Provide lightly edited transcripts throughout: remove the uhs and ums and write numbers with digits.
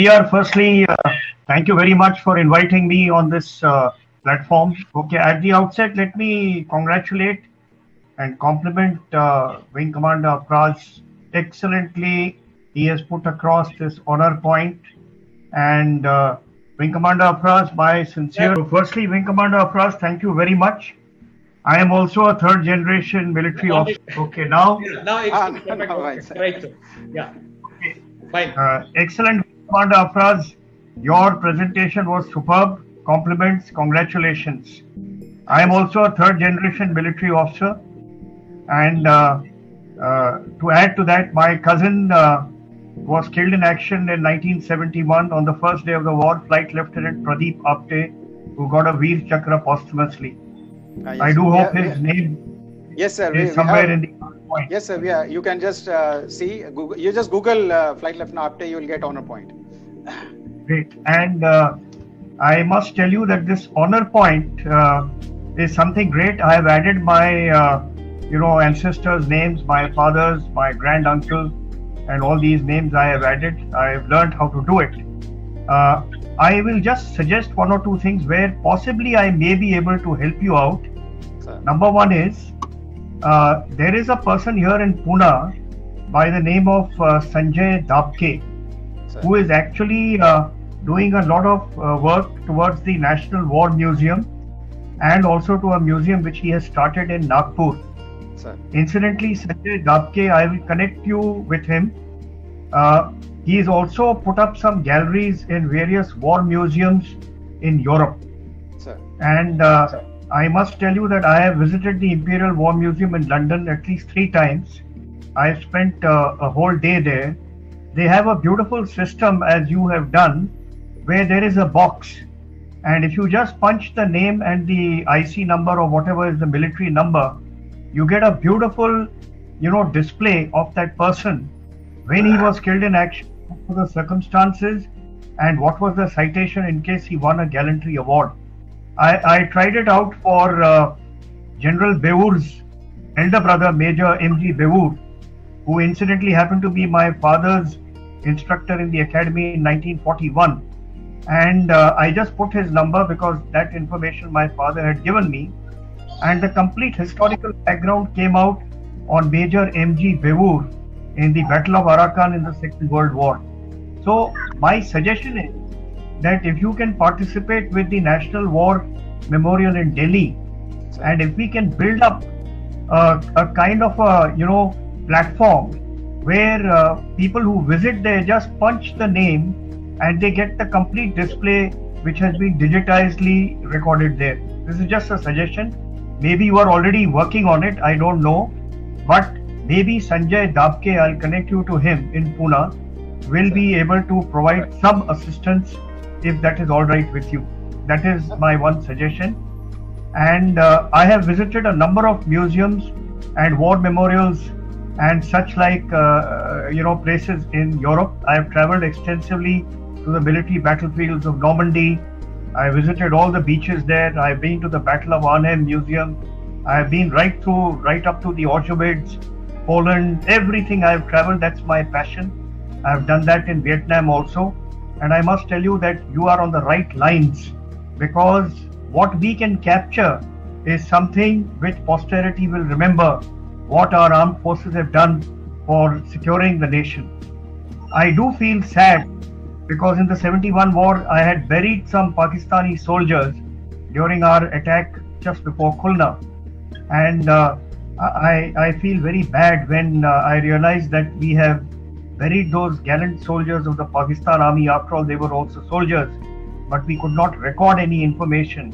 KBR, firstly, thank you very much for inviting me on this platform. Okay, at the outset, let me congratulate and compliment Wing Commander Apraz. Excellently, he has put across this honor point. And Wing Commander Apraz, my sincere. So firstly, Wing Commander Apraz, thank you very much. I am also a third generation military officer. Okay, now. Now it's right. Yeah. Okay. Fine. Excellent, Commander Apraz. Your presentation was superb. Compliments, congratulations. I am also a third generation military officer. And to add to that, my cousin was killed in action in 1971 on the first day of the war, Flight Lieutenant Pradeep Apte, who got a Veer Chakra posthumously. Yes, I do hope his name yes, sir, is somewhere in the point. Yes, sir. You can just see, Google, you just Google Flight Lieutenant Apte, you will get honor point. Great. And I must tell you that this honor point is something great. I have added my ancestors' names, my father's, my grand uncle, and all these names I have added. I have learned how to do it. I will just suggest one or two things where possibly I may be able to help you out. Sir. Number one is, there is a person here in Pune by the name of Sanjay Dabke, who is actually doing a lot of work towards the National War Museum and also to a museum which he has started in Nagpur. Sir. Incidentally, Sanjay Dabke, I will connect you with him. He has also put up some galleries in various war museums in Europe. Sir. And I must tell you that I have visited the Imperial War Museum in London at least 3 times. I have spent a whole day there. They have a beautiful system, as you have done, where there is a box. And if you just punch the name and the IC number or whatever is the military number, you get a beautiful, display of that person, when he was killed in action, what were the circumstances, and what was the citation in case he won a gallantry award. I tried it out for General Beur's elder brother, Major M.G. Beur, who incidentally happened to be my father's instructor in the academy in 1941. And I just put his number because that information my father had given me. And the complete historical background came out on Major M.G. Beur in the Battle of Arakan in the Second World War. So my suggestion is that if you can participate with the National War Memorial in Delhi, and if we can build up a kind of a platform where people who visit there just punch the name and they get the complete display which has been digitizedly recorded there. This is just a suggestion. Maybe you are already working on it, I don't know. But maybe Sanjay Dabke, I'll connect you to him in Pune, will be able to provide some assistance if that is all right with you. That is my one suggestion. And I have visited a number of museums and war memorials and such like places in Europe. I have traveled extensively to the military battlefields of Normandy. I visited all the beaches there. I have been to the Battle of Arnhem Museum. I have been right up to the Auschwitz, Poland, everything I have traveled. That's my passion. I have done that in Vietnam also. And I must tell you that you are on the right lines, because what we can capture is something which posterity will remember what our armed forces have done for securing the nation. I do feel sad because in the 71 war, I had buried some Pakistani soldiers during our attack just before Khulna. And I feel very bad when I realize that we have buried those gallant soldiers of the Pakistan Army. After all, they were also soldiers, but we could not record any information.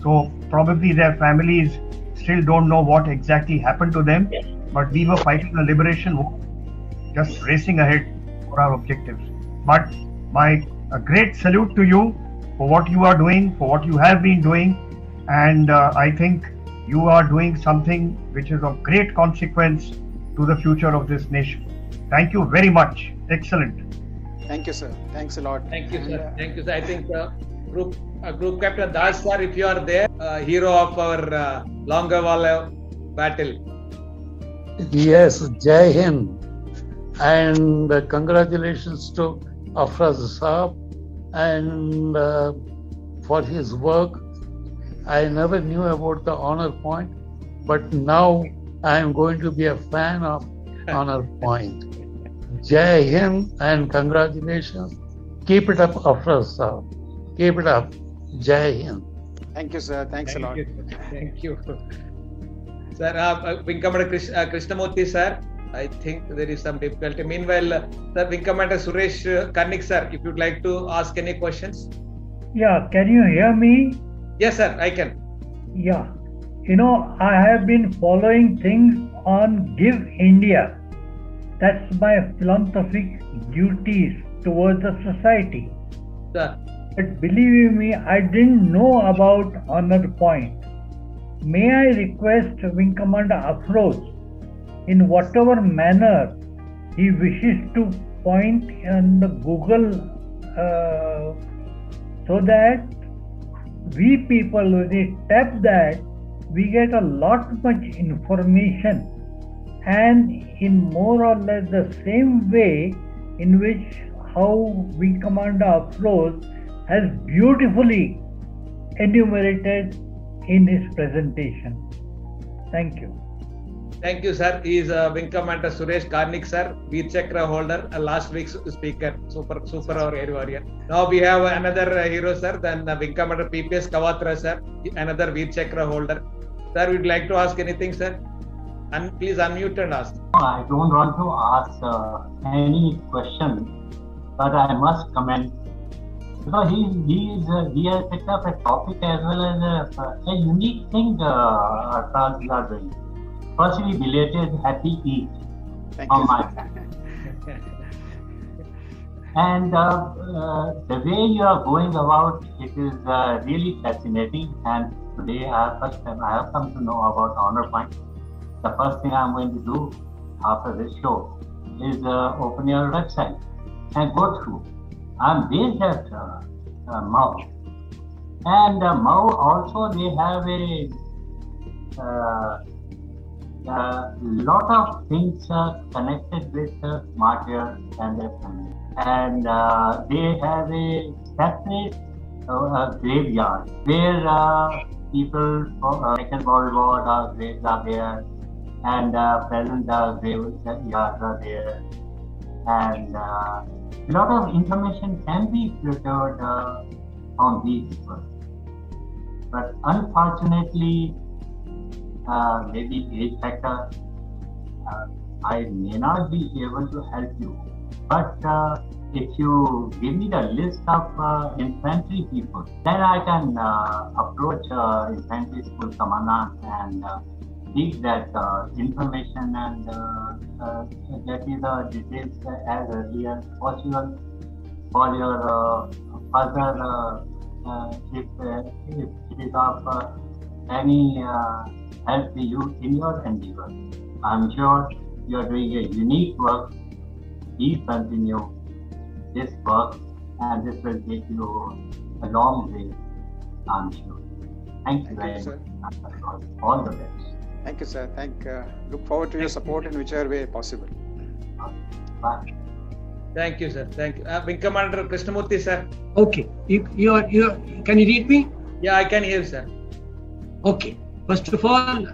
So probably their families still don't know what exactly happened to them, but we were fighting a liberation war, just racing ahead for our objectives. But a great salute to you for what you are doing, for what you have been doing, and I think you are doing something which is of great consequence to the future of this nation. Thank you very much. Excellent. Thank you, sir. Thanks a lot. Thank you, sir. Thank you, sir. I think Group Captain Das, sir, if you are there, hero of our Longewala battle. Yes, Jai Hind. And congratulations to Afraz Saab and for his work. I never knew about the Honor Point, but now I am going to be a fan of Honor Point. Jai Hind and congratulations. Keep it up, Afraz Saab. Keep it up. Jai Hind. Thank you, sir. Thanks a lot. Thank you. Sir, Wing-Commander Krishnamurthy, sir, I think there is some difficulty. Meanwhile, sir, Wing-Commander Suresh Karnik, sir, if you'd like to ask any questions. Yeah, can you hear me? Yes, sir, I can. Yeah. I have been following things on Give India. That's my philanthropic duties towards the society. Sir. But believe me, I didn't know about Honor Point. May I request Wing Commander Afroz, in whatever manner he wishes to point on the Google, so that we people, when we tap that, we get a lot much information, and in more or less the same way in which how Wing Commander Afroz has beautifully enumerated in his presentation. Thank you. Thank you, sir. He is Wing Commander Suresh Karnik, sir, Veer Chakra holder, last week's speaker, super our air warrior. Now we have another hero, sir, then Wing Commander PPS Kawatra, sir, another Veer Chakra holder. Sir, would like to ask anything, sir? And please unmute and ask. I don't want to ask any question, but I must comment. Because he has picked up a topic as well as a unique thing Afraz are doing. Firstly, belated happy Eid on my side. And the way you are going about it is really fascinating. And today I have come to know about Honor Point. The first thing I'm going to do after this show is open your website and go through. I'm based at Mau, and Mau also they have a lot of things connected with martyrs and their family, and they have a separate graveyard where people from Second World War graves are there, and present graveyards are there, and a lot of information can be filtered on these people. But unfortunately, maybe age factor, I may not be able to help you. But if you give me the list of infantry people, then I can approach infantry school commandant and seek that information and get you the details as early as possible for your further, if it is of any help to you in your endeavor. I'm sure you are doing a unique work. Please continue this work, and this will take you a long way, I'm sure. Thank you very much. All the best. Thank you, sir. Look forward to your support in whichever way possible. Bye. Thank you, sir. Thank you. Wing Commander Krishnamurthy, sir. Okay. Can you read me? Yeah, I can hear, sir. Okay. First of all,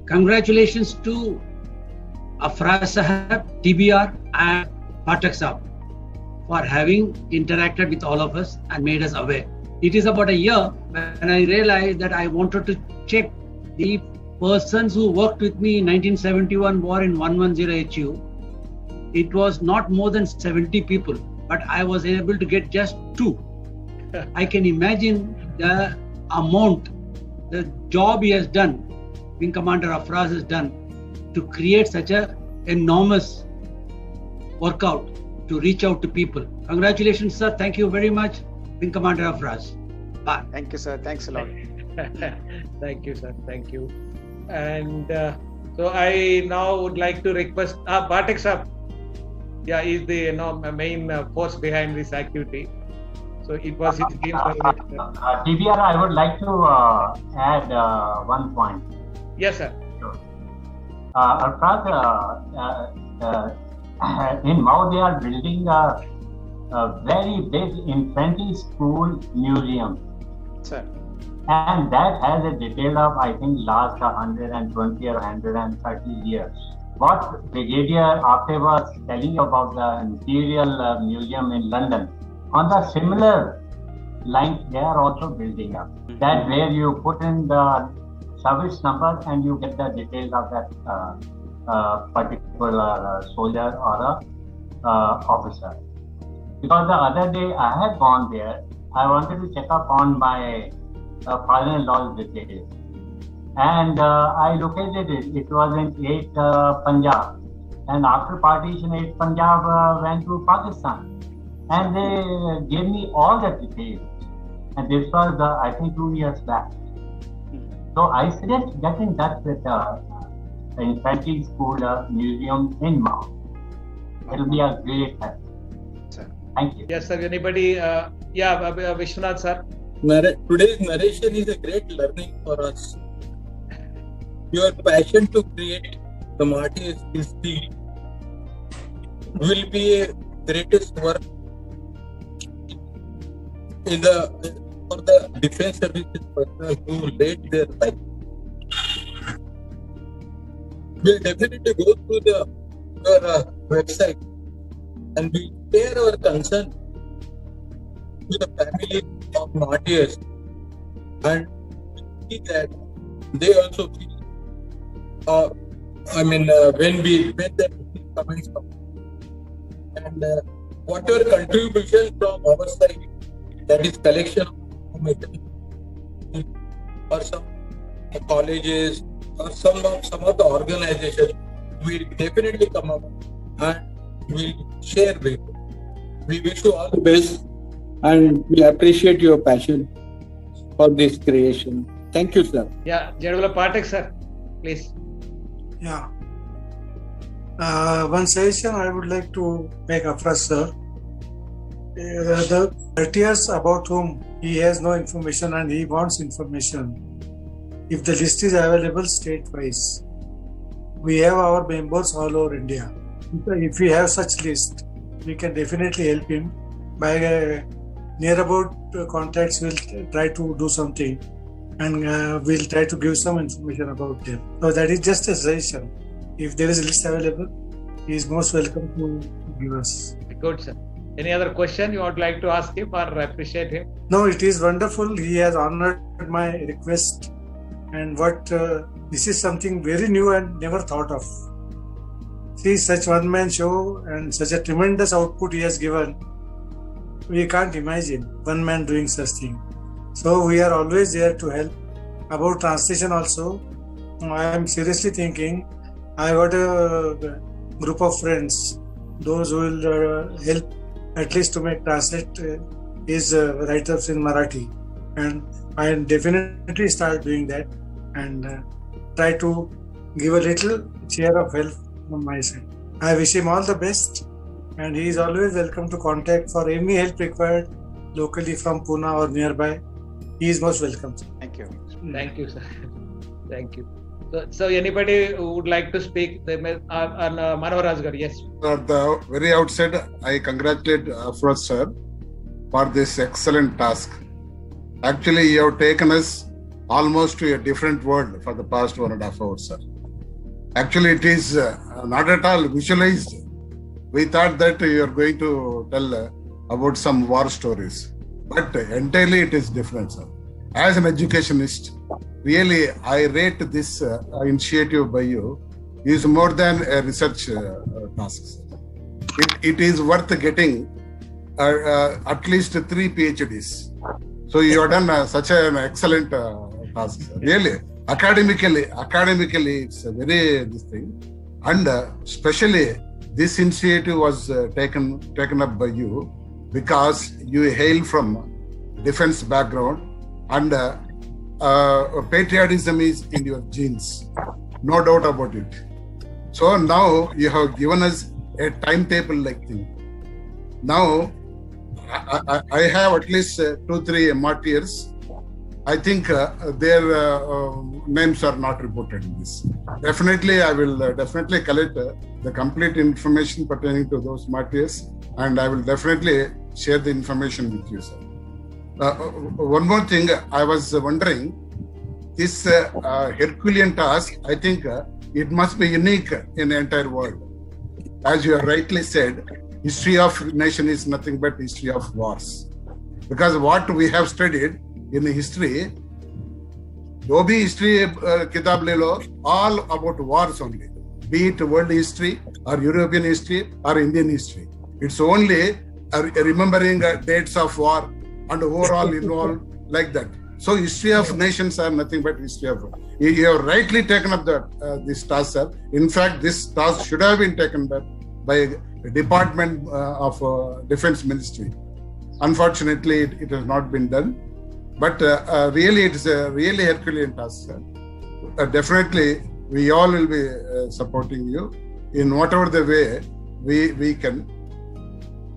congratulations to Afraz Sahab, TBR, and Pathak Sahab for having interacted with all of us and made us aware. It is about a year when I realized that I wanted to check the persons who worked with me in 1971 war in 110 HU. It was not more than 70 people, but I was able to get just 2. I can imagine the amount, the job he has done, Wing Commander Afraz has done to create such a enormous workout to reach out to people. Congratulations, sir. Thank you very much, Wing Commander Afraz. Bye. Thank you, sir. Thanks a lot. Thank you, sir. Thank you. And so I now would like to request Pathak Sahab. Yeah, he's the main force behind this activity. So it was his team. TBR, I would like to add one point. Yes, sir. Sure. Arfad, in Mau they are building a very big infantry school museum. Sir. And that has a detail of, I think, last 120 or 130 years. What Brigadier Apte was telling about the Imperial Museum in London, on the similar lines, they are also building up. That where you put in the service number and you get the details of that particular soldier or officer. Because the other day I had gone there, I wanted to check up on my father-in-law's details. And I located it. It was in 8 Punjab. And after partition, 8 Punjab went to Pakistan. And they gave me all the details. And this was, I think, 2 years back. So I suggest get in touch with the Infantry School Museum in Mount. It will be a great help. Thank you. Yes, sir. Anybody? Vishwanath, sir. Today's narration is a great learning for us. Your passion to create the martyrs history will be a greatest work for the defense services personnel who laid their life. We'll definitely go through your website and we share our concern to the family of martyrs and see that they also feel. When the comments come, and whatever contribution from our side, that is collection of information, or some colleges, or some of the organizations, will definitely come up and will share with you. We wish you all the best, and we appreciate your passion for this creation. Thank you, sir. Yeah, Jadwala Pathak, sir, please. Yeah. One suggestion I would like to make Afraj sir. The martyrs about whom he has no information and he wants information, if the list is available state-wise, we have our members all over India. If we have such list, we can definitely help him. By near about contacts, we'll try to do something. And we'll try to give some information about them. So that is just a suggestion. If there is a list available, he is most welcome to give us. Good, sir. Any other question you would like to ask him or appreciate him? No, it is wonderful. He has honored my request. And this is something very new and never thought of. See, such one-man show and such a tremendous output he has given. We can't imagine one man doing such thing. So we are always there to help. About translation also, I am seriously thinking, I got a group of friends, those who will help at least to make translate his write-ups in Marathi. And I will definitely start doing that and try to give a little share of help from my side. I wish him all the best, and he is always welcome to contact for any help required locally from Pune or nearby. He is most welcome. Thank you. Thank you, sir. Thank you. So anybody who would like to speak? Manohar Rajgar, yes. At the very outset, I congratulate Afraj sir for this excellent task. Actually, you have taken us almost to a different world for the past 1.5 hours, sir. Actually, it is not at all visualized. We thought that you are going to tell about some war stories. But entirely it is different, sir. As an educationist, really I rate this initiative by you is more than a research task. It is worth getting at least 3 PhDs. So you have done such an excellent task, sir. Really, academically it's a very this thing, and especially this initiative was taken up by you because you hail from defense background and patriotism is in your genes, no doubt about it. So now you have given us a timetable like thing. Now I have at least 2-3 martyrs. I think their names are not reported in this. definitely I will definitely collect the complete information pertaining to those martyrs, and I will definitely share the information with you, sir. One more thing, I was wondering, this Herculean task, I think it must be unique in the entire world. As you have rightly said, history of nation is nothing but history of wars. Because what we have studied in history, जो भी history किताब ले लो, all about wars only. Be it world history or European history or Indian history. It's only remembering dates of war and overall involved like that. So history of nations are nothing but history of war. You have rightly taken up this task, sir. In fact, this task should have been taken by Department of Defense Ministry. Unfortunately, it has not been done. But really, it is a really Herculean task, sir. Definitely, we all will be supporting you in whatever the way we can.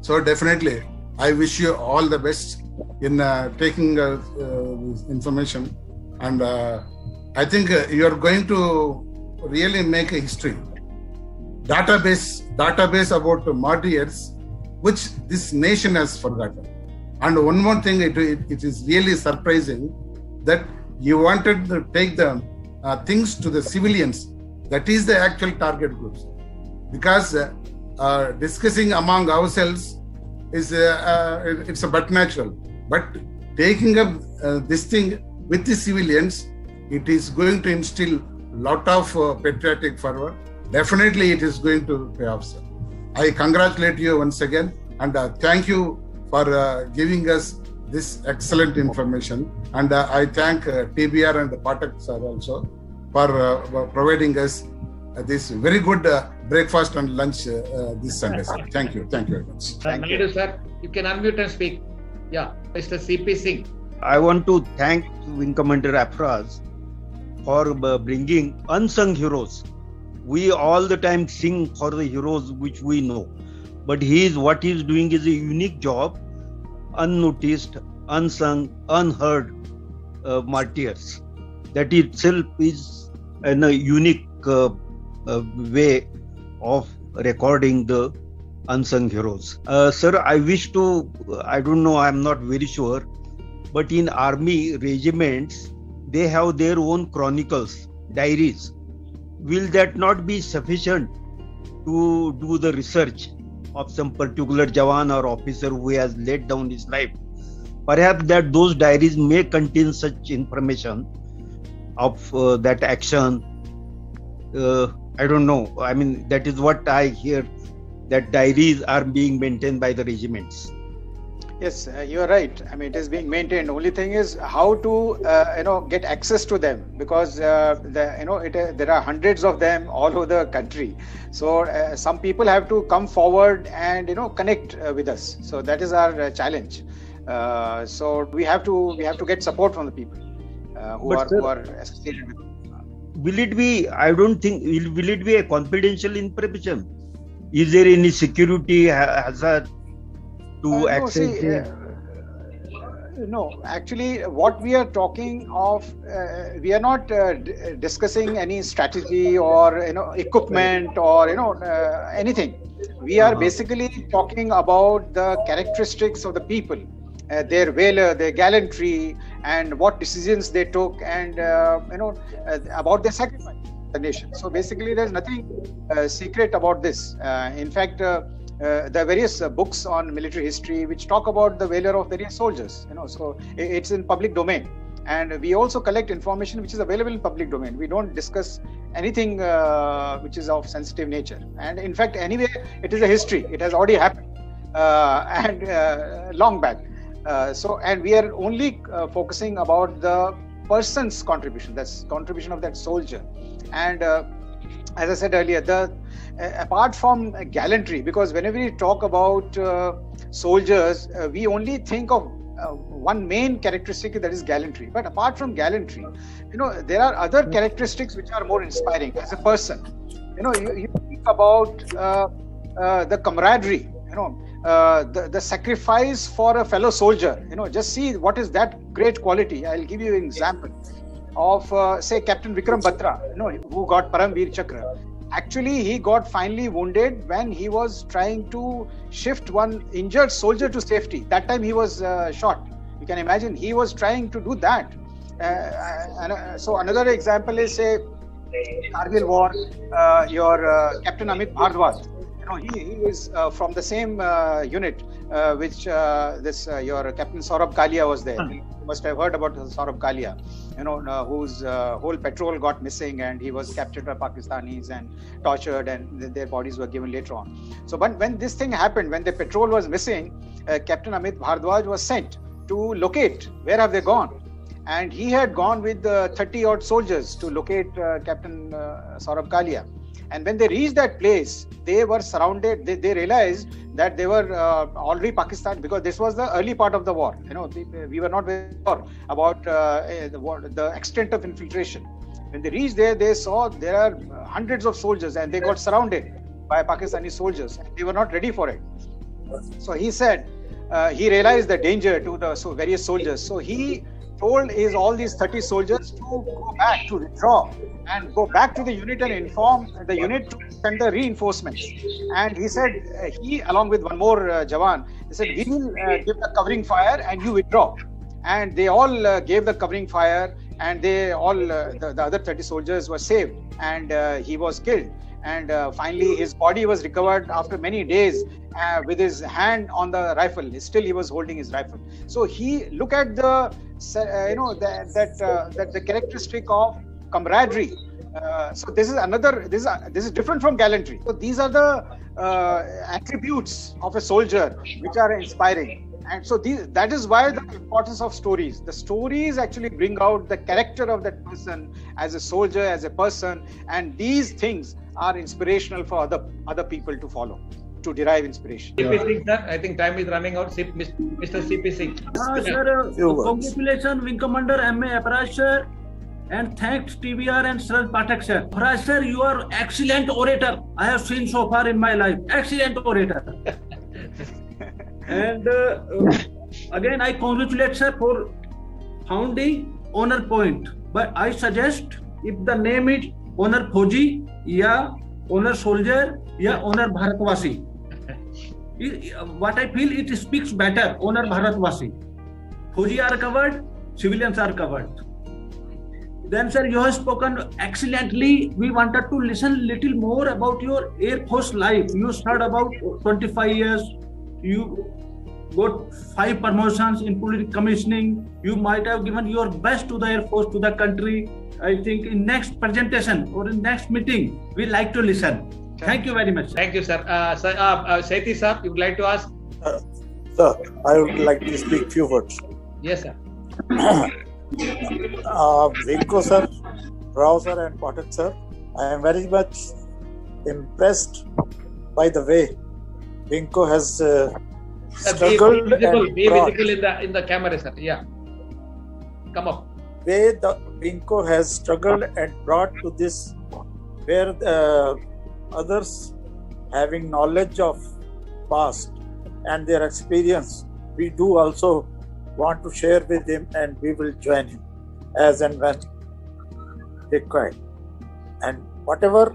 So definitely, I wish you all the best in taking this information, and I think you are going to really make a history. Database about martyrs, which this nation has forgotten. And one more thing, it is really surprising that you wanted to take the things to the civilians. That is the actual target groups. Because discussing among ourselves is it's a but natural. But taking up this thing with the civilians, it is going to instill a lot of patriotic fervor. Definitely it is going to pay off, sir. I congratulate you once again, and thank you for giving us this excellent information. And I thank TBR and Pathak sir also for providing us this very good breakfast and lunch this Sunday, sir. Thank you. Thank you very much. Thank you, sir. You can unmute and speak. Yeah, Mr. CP Singh. I want to thank Wing Commander Afraz for bringing unsung heroes. We all the time sing for the heroes which we know, but what he is doing is a unique job, unnoticed, unsung, unheard martyrs. That itself is a unique way of recording the unsung heroes. Sir, I wish to, I don't know, I'm not very sure, but in army regiments, they have their own chronicles, diaries. Will that not be sufficient to do the research of some particular Jawan or officer who has laid down his life? Perhaps that those diaries may contain such information of that action. I don't know. I mean, that is what I hear, that diaries are being maintained by the regiments. Yes, you are right. I mean, it is being maintained. Only thing is how to get access to them, because there are hundreds of them all over the country. So some people have to come forward and connect with us. So that is our challenge. So we have to get support from the people who are associated with. Will it be? I don't think. Will it be a confidential information? Is there any security hazard to access it? No, actually, what we are talking of, we are not discussing any strategy or equipment or anything. We are basically talking about the characteristics of the people, their valor, their gallantry, and what decisions they took, and about their sacrifice to the nation. So basically, there's nothing secret about this. In fact, there are various books on military history which talk about the valor of various soldiers. So it's in public domain, and we also collect information which is available in public domain. We don't discuss anything which is of sensitive nature. And in fact, anyway, it is a history. It has already happened and long back. And we are only focusing about the person's contribution. That's contribution of that soldier. And as I said earlier, apart from gallantry, because whenever we talk about soldiers, we only think of one main characteristic, that is gallantry. But apart from gallantry, there are other characteristics which are more inspiring as a person. You think about the camaraderie, the sacrifice for a fellow soldier. Just see what is that great quality. I'll give you an example. of say Captain Vikram Batra, who got Paramveer Chakra. Actually, he got finally wounded when he was trying to shift one injured soldier to safety. That time he was shot. You can imagine he was trying to do that. So another example is say Kargil War. Your Captain Amit Bhardwaj. He is from the same unit which your Captain Saurabh Kalia was there. You must have heard about Saurabh Kalia, whose whole patrol got missing and he was captured by Pakistanis and tortured and their bodies were given later on. So when this thing happened, when the patrol was missing, Captain Amit Bhardwaj was sent to locate where have they gone. And he had gone with 30 odd soldiers to locate Captain Saurabh Kalia. And when they reached that place, they were surrounded. They realized that they were already Pakistan, because this was the early part of the war. We were not very sure about the extent of infiltration. When they reached there, they saw there are hundreds of soldiers, and they got surrounded by Pakistani soldiers. And they were not ready for it. So he said he realized the danger to the various soldiers. So he told all these 30 soldiers to go back, to withdraw, and go back to the unit and inform the unit to send the reinforcements. And he said, he along with one more Jawan, he said, we will give the covering fire and you withdraw. And they all gave the covering fire, and they all, the other 30 soldiers were saved, and he was killed. And finally his body was recovered after many days with his hand on the rifle. Still he was holding his rifle. So he look at the the characteristic of camaraderie. So this is different from gallantry. So these are the attributes of a soldier which are inspiring. And so that is why the importance of stories. The stories actually bring out the character of that person as a soldier, as a person, and these things are inspirational for other people to follow, to derive inspiration. CP Singh, sir, I think time is running out. Mr. CP Singh. Sir, congratulations, Wing Commander M.A. Aparaj sir, and thanks TBR and Sharad Pathak sir. Aparaj sir, you are excellent orator. I have seen so far in my life. Excellent orator. And again, I congratulate sir for founding Honor Point. But I suggest, if the name is Honor Fauji, या Honor Soldier, या Honor Bharatvasi, what I feel it speaks better. Honor Bharatvasi. Fauji are covered, civilians are covered. Then sir, you have spoken excellently. We wanted to listen little more about your Air Force life. You started about 25 years. You got 5 promotions, including commissioning. You might have given your best to the Air Force, to the country. I think in next presentation or in next meeting, we like to listen. Thank you very much, sir. Thank you, sir. Sethi sir, you would like to ask? Sir, I would like to speak few words. Yes, sir. Vinko sir, Rao sir and Pathak sir, I am very much impressed by the way Vinko has struggled be visible in the camera, sir. Yeah. Come up. Way the Vinko has struggled and brought to this, where others having knowledge of past and their experience, we do also want to share with him, and we will join him as and when required. And whatever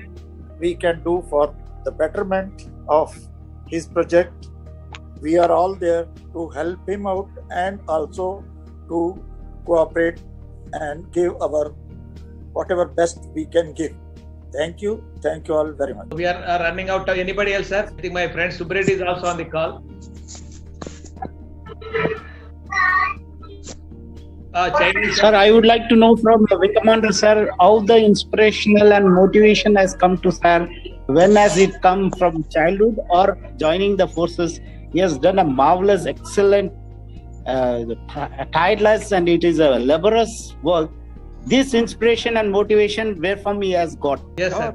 we can do for the betterment of his project, we are all there to help him out and also to cooperate and give our whatever best we can give. Thank you all very much. We are running out. Anybody else, sir? I think my friend Subreddy is also on the call. Sir, I would like to know from the Wing Commander, sir, how the inspirational and motivation has come to sir. When has it come from childhood or joining the forces? He has done a marvelous, excellent, tireless, and it is a laborious work. This inspiration and motivation, where from he has got? Yes, sir.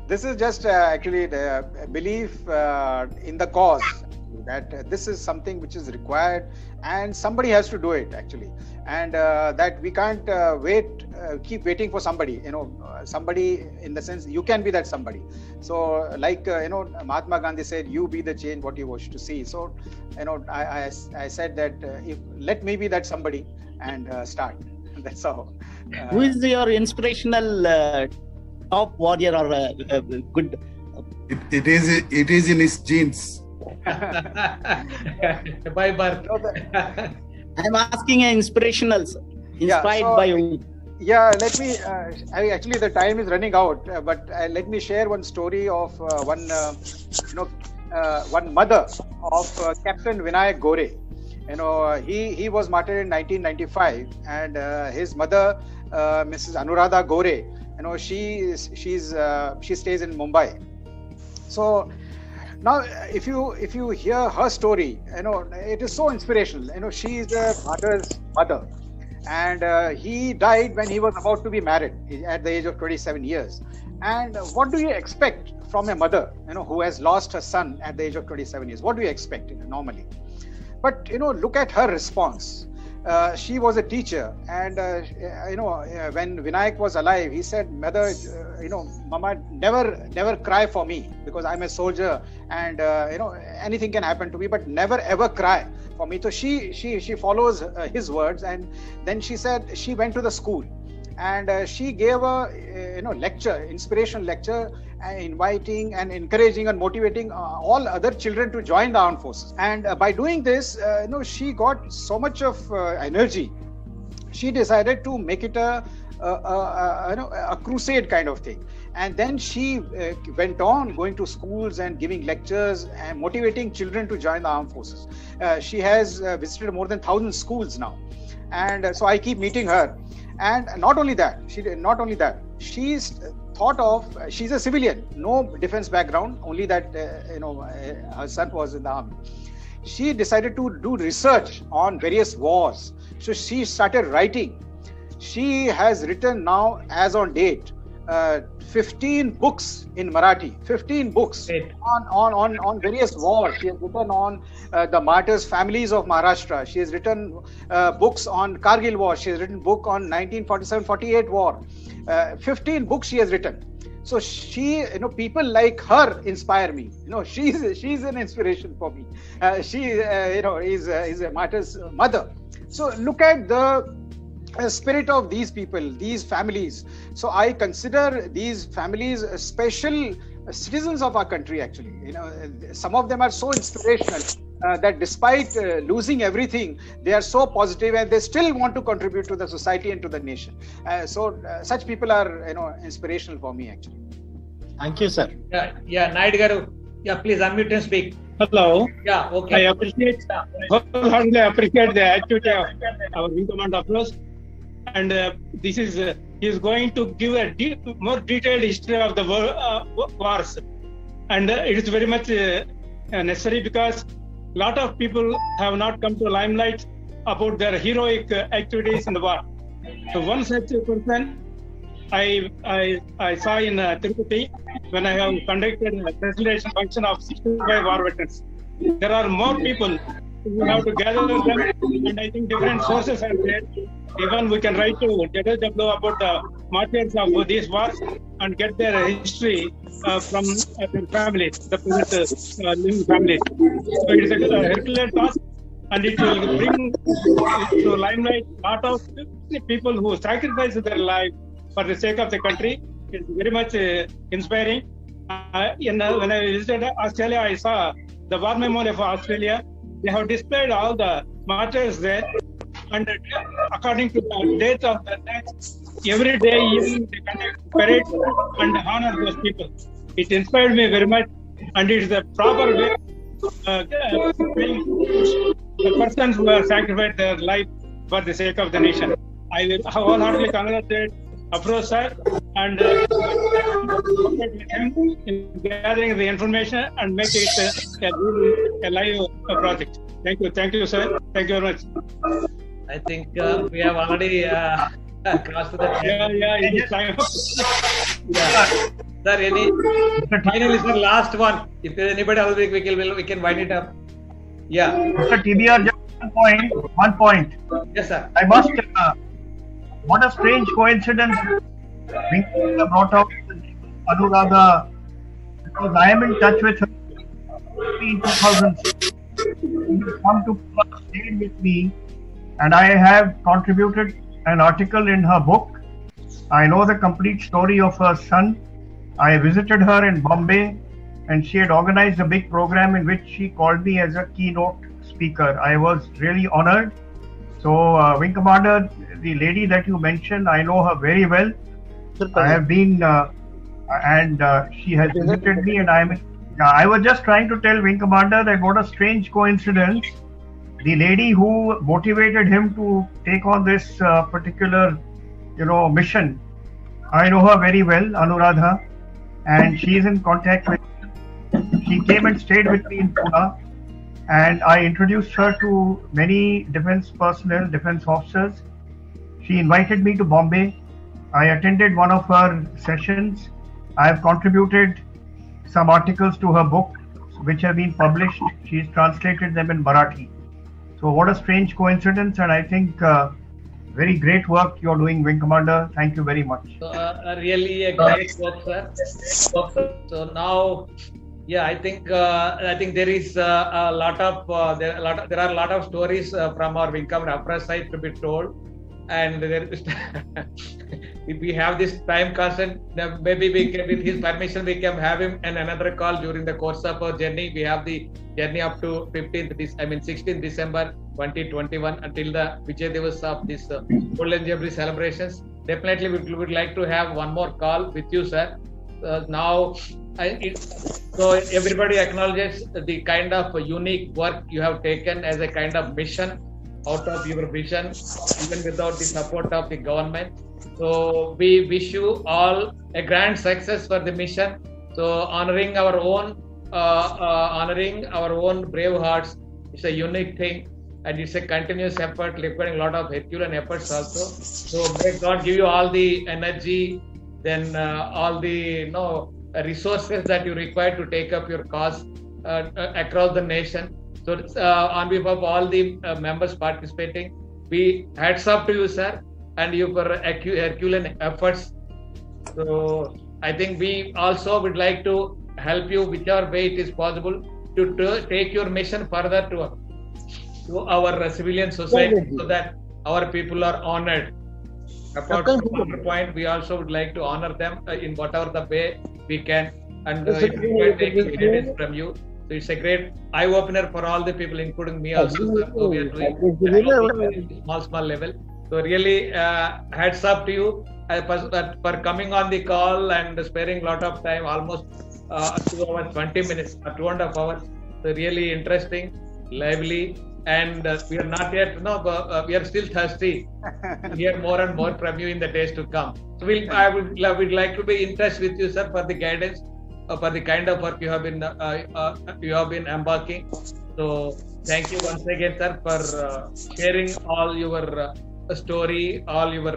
This is just actually the belief in the cause, that this is something which is required and somebody has to do it actually, and that we can't keep waiting for somebody, somebody in the sense you can be that somebody. So like Mahatma Gandhi said, you be the change what you wish to see. So I said that if let me be that somebody and start. That's how. Who is your inspirational top warrior or good? It is in his genes. By birth. I'm asking an inspirational, sir. Inspired by you. Yeah, let me. Actually, the time is running out, but let me share one story of one mother of Captain Vinayak Gore. He was martyred in 1995, and his mother, Mrs. Anuradha Gore, she stays in Mumbai. So now, if you hear her story, it is so inspirational. She is a martyr's mother, and he died when he was about to be married at the age of 27 years. And what do you expect from a mother, who has lost her son at the age of 27 years? What do you expect, normally? But look at her response. She was a teacher, and when Vinayak was alive, he said, "Mother, Mama, never cry for me, because I'm a soldier, and anything can happen to me, but never ever cry for me." So she follows his words, and then she said she went to the school, and she gave a lecture, inspirational lecture, inviting and encouraging and motivating all other children to join the armed forces. And by doing this, she got so much of energy. She decided to make it a crusade kind of thing. And then she went on going to schools and giving lectures and motivating children to join the armed forces. She has visited more than 1,000 schools now, and so I keep meeting her. And not only that, she's thought of, she's a civilian, no defense background, only that her son was in the army. She decided to do research on various wars, so she started writing. She has written now, as on date, 15 books in Marathi, 15 books on various wars. She has written on the martyrs' families of Maharashtra. She has written books on Kargil war. She has written book on 1947-48 war. 15 books she has written. So she, people like her inspire me. She's an inspiration for me. She, is a martyr's mother. So look at the spirit of these people, these families. So I consider these families special citizens of our country. Actually, some of them are so inspirational that despite losing everything, they are so positive and they still want to contribute to the society and to the nation. So such people are, inspirational for me, actually. Thank you, sir. Yeah, Naidu Garu. Yeah, please unmute and speak. Hello. Yeah, okay. I wholeheartedly appreciate the activity of our Wing Commander Afroz. And this is he is going to give a more detailed history of the wars, and it is very much necessary, because a lot of people have not come to limelight about their heroic activities in the war. So one such person I saw in Tirupati when I have conducted a presentation function of 65 war veterans. There are more people. We have to gather them, and I think different sources are there. Even we can write to JW about the martyrs of these wars and get their history from their families, the present living families. So it is a Herculean task, and it will bring to limelight a lot of people who sacrifice their life for the sake of the country. It's very much inspiring. When I visited Australia, I saw the War Memorial of Australia. They have displayed all the martyrs there, and according to the dates of the deaths, every day evening they conduct parades and honor those people. It inspired me very much, and it is the proper way the persons who have sacrificed their life for the sake of the nation. I will wholeheartedly congratulate Afroz sir and with him in gathering the information and make it a live project. Thank you, sir. Thank you very much. I think we have already crossed the time. Yeah, it is time. Yeah. Sir, finally, sir, last one. If there is anybody else, we can wind it up. Yeah. Mr. TBR, just one point. Yes, sir. I must. What a strange coincidence. Being brought out Anuradha, because I am in touch with her in 2006. She has come to stay with me, and I have contributed an article in her book. I know the complete story of her son. I visited her in Bombay, and she had organized a big program in which she called me as a keynote speaker. I was really honored. So, Wing Commander, the lady that you mentioned, I know her very well. I have been, and she has visited me, and I was just trying to tell Wing Commander that what a strange coincidence. The lady who motivated him to take on this particular, mission, I know her very well, Anuradha, and she is in contact with me. She came and stayed with me in Pune, and I introduced her to many defense personnel, defense officers. She invited me to Bombay. I attended one of her sessions. I have contributed some articles to her book, which have been published. She's translated them in Marathi. So what a strange coincidence, and I think very great work you're doing, Wing Commander. Thank you very much. So, really a great work, sir. So now, I think there is a lot of there are a lot of stories from our Wing Commander Afraz side to be told, and there is if we have this time constant, maybe we can, with his permission, we can have him in another call during the course of our journey. We have the journey up to 16th December 2021 until the Vijay Divas of this Golden Jubilee celebrations. Definitely, we would like to have one more call with you, sir. Now, so everybody acknowledges the kind of unique work you have taken as a kind of mission out of your vision, even without the support of the government. So we wish you all a grand success for the mission. So honoring our own brave hearts is a unique thing, and it's a continuous effort, requiring a lot of Herculean efforts also. So may God give you all the energy, then all the resources that you require to take up your cause across the nation. So on behalf of all the members participating, we hats off to you, sir, and your Herculean efforts. So I think we also would like to help you whichever way it is possible to take your mission further to our civilian society, so that our people are honored. Apart from honor point, we also would like to honor them in whatever the way we can, and if we can take guidance from you. So it's a great eye-opener for all the people, including me also. So we are doing small level. So really, hats up to you for coming on the call and sparing a lot of time, almost 2 hours 20 minutes, 2.5 hours. So really interesting, lively, and we are not yet. We are still thirsty to hear more and more from you in the days to come. So we'd like to be in touch with you, sir, for the guidance, for the kind of work you have been embarking. So thank you once again, sir, for sharing all your story, all your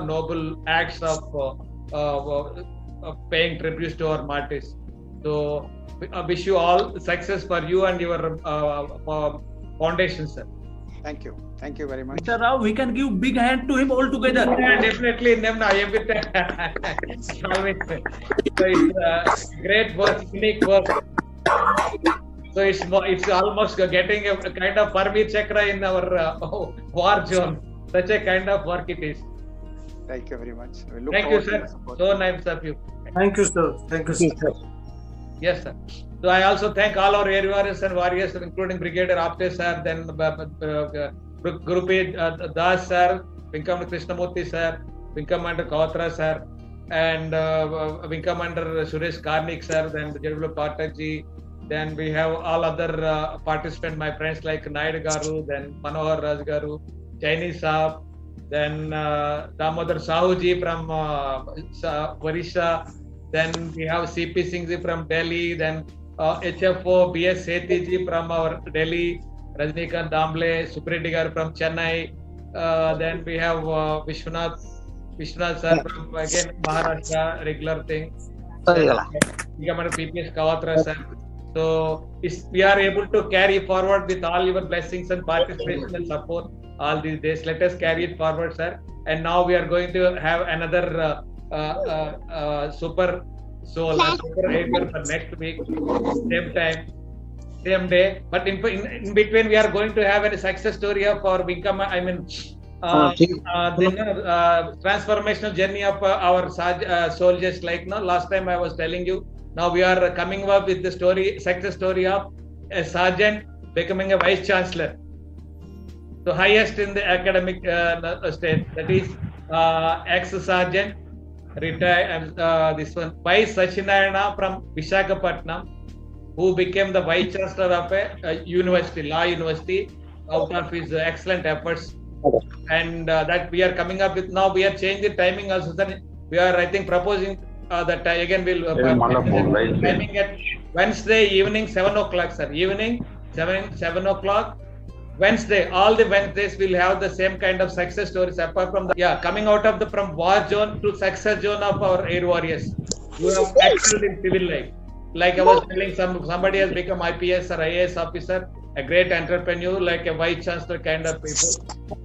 noble acts of paying tributes to our martyrs. So I wish you all success for you and your foundation, sir. Thank you. Thank you very much. Mr. Rao, we can give big hand to him all together. Yeah, definitely. So it's great work, unique work. So it's almost getting a kind of Parveer Chakra in our war zone. Such a kind of work it is. Thank you very much. Thank you, sir. So nice of you. Thank you, sir. Thank you, sir. Yes, sir. So I also thank all our air warriors and warriors, including Brigadier Apte sir, then Guru P. Das sir, Wing Commander Krishnamurthy sir, Wing Commander Kawatra sir, and Wing Commander Suresh Karnik sir, then General Pathak ji. Then we have all other participants, my friends like Naidu Garu, then Manohar Raj Garu, Chinese Saab, then Damodar Sahu ji from Orissa. Then we have CP Singh ji from Delhi, then HFO BS Sethi ji from our Delhi, Rajnikant Damble, Supriya Garu from Chennai. Then we have Vishwanath sir from again Maharashtra, regular thing. Commander PPS Kawatra sir. So we are able to carry forward with all your blessings and participation and support all these days. Let us carry it forward, sir. And now we are going to have another super soul, super acre for next week, same time, same day. But in between, we are going to have a success story of our Wing Commander. transformational journey of our soldiers. Like last time I was telling you, now we are coming up with the success story of a sergeant becoming a vice chancellor, the highest in the academic state. That is ex-sergeant retired. This one, Vice Sachinarayana from Visakhapatnam, who became the vice chancellor of a university, law university, out of his excellent efforts. And that we are coming up with now. We are changing the timing also. Then we are, I think, proposing that again we'll timing at Wednesday evening 7 o'clock, sir. Evening 7 o'clock. Wednesday, all the Wednesdays will have the same kind of success stories apart from coming out of from war zone to success zone of our air warriors. You have excelled in civil life. Like I was telling, somebody has become IPS or IAS officer, a great entrepreneur, like a vice chancellor kind of people.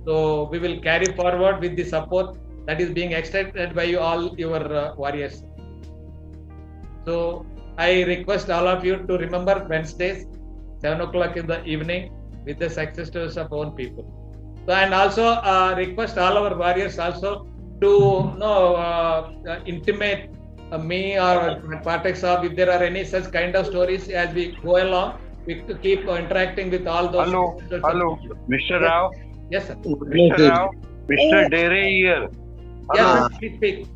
So we will carry forward with the support that is being extended by all your warriors. So I request all of you to remember Wednesdays, 7 o'clock in the evening, with the success stories of own people. So, and also request all our warriors also to intimate me or Pathak Saab if there are any such kind of stories as we go along. We keep interacting with all those. Hello, Mr. Rao. Yes, sir. Mr. Rao, Mr. Dere here. Yes, sir, please speak.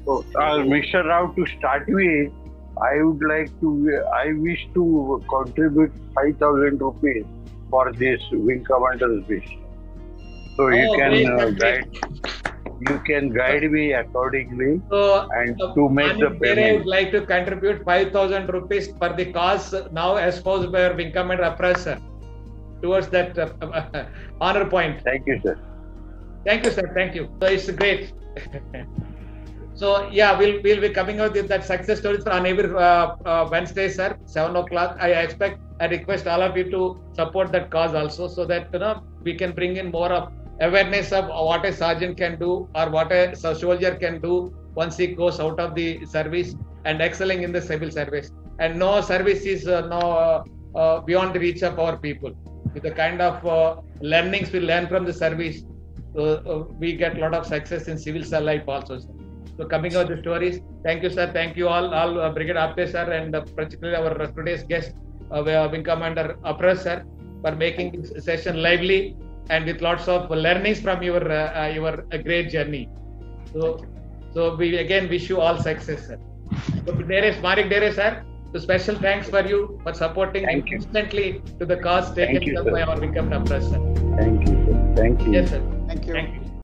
Mr. Rao, to start with, I wish to contribute 5,000 rupees for this wing commander's wish. So you can guide me accordingly and to make the payment. I would like to contribute 5,000 rupees for the cause now espoused by our wing commander Apraz sir towards that honor point. Thank you, sir. Thank you, sir. Thank you. So it's great. So we'll be coming out with that success stories on every Wednesday, sir, 7 o'clock. I request all of you to support that cause also, so that we can bring in more of awareness of what a sergeant can do or what a soldier can do once he goes out of the service and excelling in the civil service. And no service is beyond the reach of our people. With the kind of learnings we learn from the service, we get a lot of success in civil life also, sir. So coming out the stories, thank you, sir. Thank you all Brigadier Apte sir, and particularly our today's guest, Wing Commander Apraz sir, for making this session lively and with lots of learnings from your great journey. So we again wish you all success, sir. So Marik Dere sir, so special thanks for you for supporting instantly to the cause taken up by our Wing Commander Apraz sir. Thank you, sir. Thank you. Yes, sir. Thank you. Thank you.